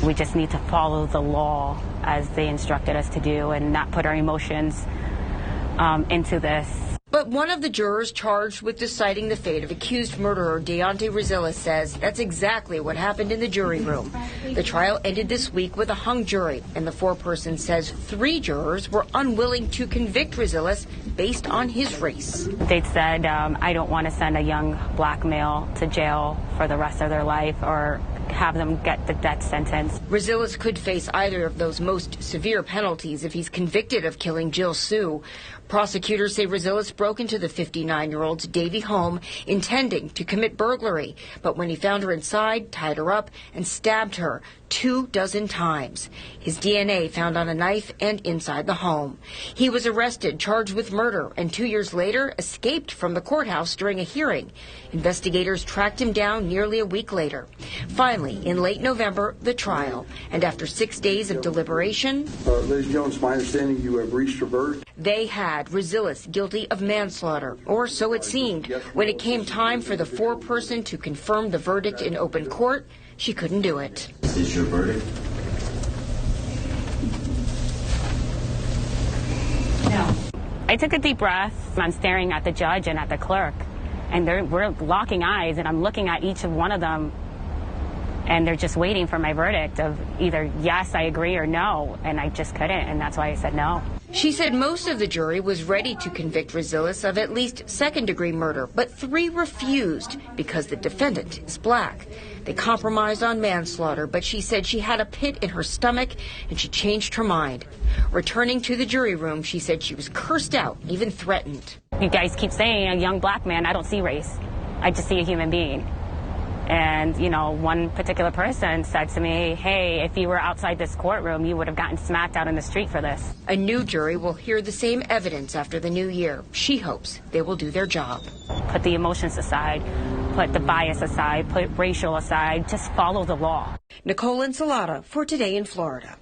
We just need to follow the law as they instructed us to do and not put our emotions into this. But one of the jurors charged with deciding the fate of accused murderer Deontay Rezillas says that's exactly what happened in the jury room. The trial ended this week with a hung jury, and the foreperson says 3 jurors were unwilling to convict Rezillas based on his race. They said, I don't want to send a young black male to jail for the rest of their life or have them get the death sentence. Rezillas could face either of those most severe penalties if he's convicted of killing Jill Sue. Prosecutors say Rezillas broke into the 59-year-old's Davie home intending to commit burglary, but when he found her inside, tied her up and stabbed her 24 times. His DNA found on a knife and inside the home. He was arrested, charged with murder, and 2 years later escaped from the courthouse during a hearing. Investigators tracked him down nearly a week later. Finally, in late November, the trial. And after 6 days of deliberation, Liz Jones, my understanding you have reached a verdict. They had Rezillas guilty of manslaughter, or so it seemed. When it came time for the foreperson to confirm the verdict in open court, she couldn't do it. This is your verdict? No. I took a deep breath. I'm staring at the judge and at the clerk, and we're locking eyes, and I'm looking at each of one of them, and they're just waiting for my verdict of either yes, I agree, or no, and I just couldn't, and that's why I said no. She said most of the jury was ready to convict Rezillas of at least second-degree murder, but 3 refused because the defendant is black. They compromised on manslaughter, but she said she had a pit in her stomach and she changed her mind. Returning to the jury room, she said she was cursed out, even threatened. You guys keep saying a young black man. I don't see race. I just see a human being. And, you know, one particular person said to me, hey, if you were outside this courtroom, you would have gotten smacked out in the street for this. A new jury will hear the same evidence after the new year. She hopes they will do their job. Put the emotions aside, put the bias aside, put racial aside, just follow the law. Nicole Ensalada for Today in Florida.